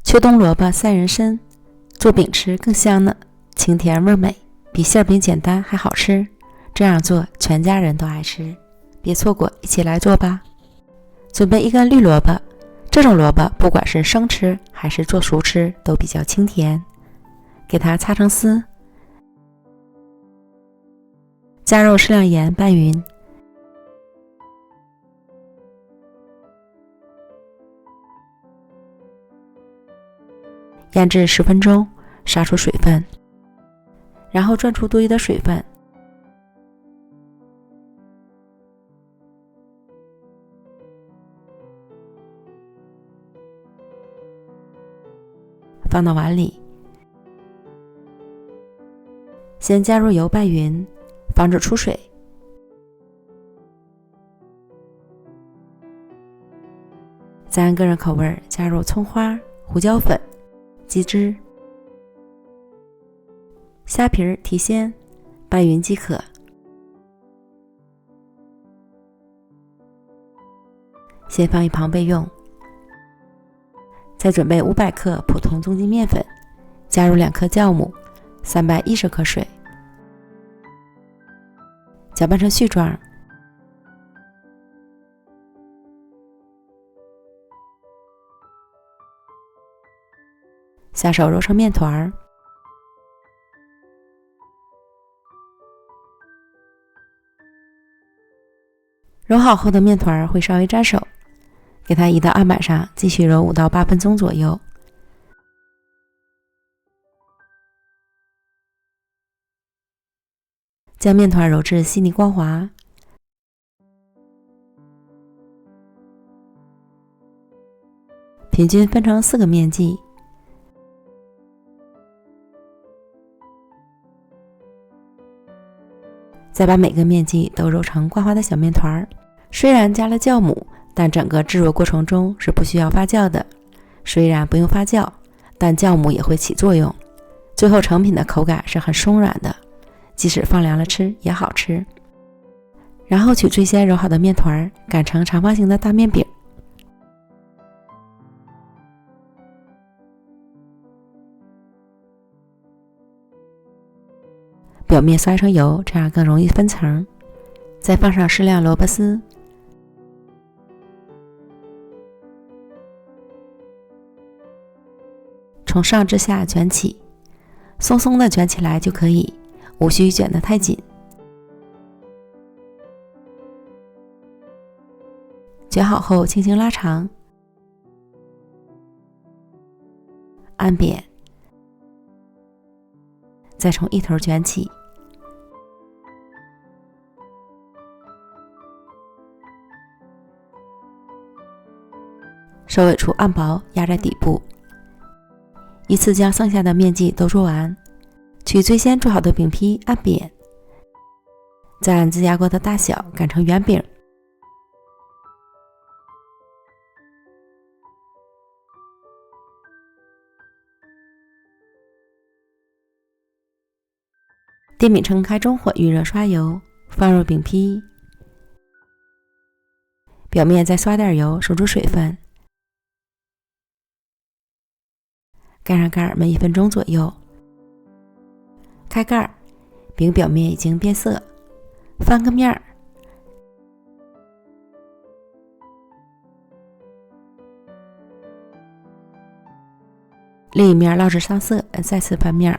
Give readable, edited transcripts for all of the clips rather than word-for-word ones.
秋冬萝卜赛人参，做饼吃更香呢，清甜味美，比馅饼简单还好吃。这样做全家人都爱吃，别错过，一起来做吧。准备一根绿萝卜，这种萝卜不管是生吃还是做熟吃都比较清甜，给它擦成丝，加入适量盐拌匀，腌制10分钟，杀出水分，然后转出多余的水分，放到碗里，先加入油拌匀，防止出水，再按个人口味加入葱花、胡椒粉、鸡汁、虾皮提鲜，拌匀即可。先放一旁备用。再准备500克普通中筋面粉，加入2颗酵母，310克水，搅拌成絮状。下手揉成面团，揉好后的面团会稍微粘手，给它移到案板上，继续揉5到8分钟左右。将面团揉至细腻光滑，平均分成4个面剂，再把每个面剂都揉成光滑的小面团。虽然加了酵母，但整个制作过程中是不需要发酵的。虽然不用发酵，但酵母也会起作用，最后成品的口感是很松软的，即使放凉了吃也好吃。然后取最先揉好的面团，擀成长方形的大面饼，表面刷一层油，这样更容易分层。再放上适量萝卜丝，从上至下卷起，松松的卷起来就可以，无需卷得太紧。卷好后轻轻拉长，按扁，再从一头卷起，收尾处按薄，压在底部，依次将剩下的面剂都做完。取最先做好的饼坯按扁，再按自压锅的大小擀成圆饼，电饼铛开中火预热刷油，放入饼坯，表面再刷点油，收住水分，盖上盖焖1分钟左右。开盖，饼表面已经变色，翻个面儿，另一面烙至上色，再次翻面儿。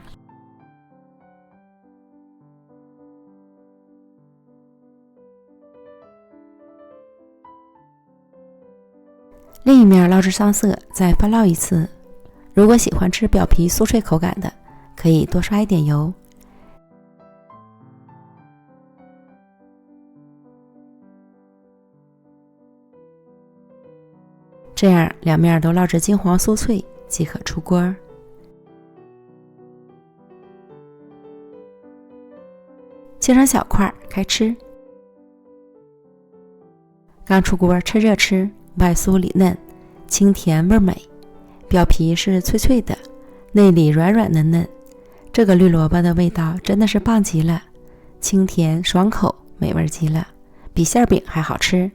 另一面烙至上色，再翻烙一次。如果喜欢吃表皮酥脆口感的，可以多刷一点油。这样两面都烙至金黄酥脆，即可出锅。切成小块开吃。刚出锅趁热吃，外酥里嫩，清甜味美，表皮是脆脆的，内里软软嫩嫩。这个绿萝卜的味道真的是棒极了，清甜爽口，美味极了，比馅饼还好吃。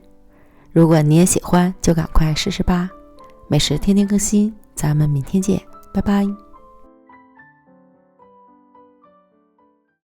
如果你也喜欢，就赶快试试吧。美食天天更新，咱们明天见，拜拜。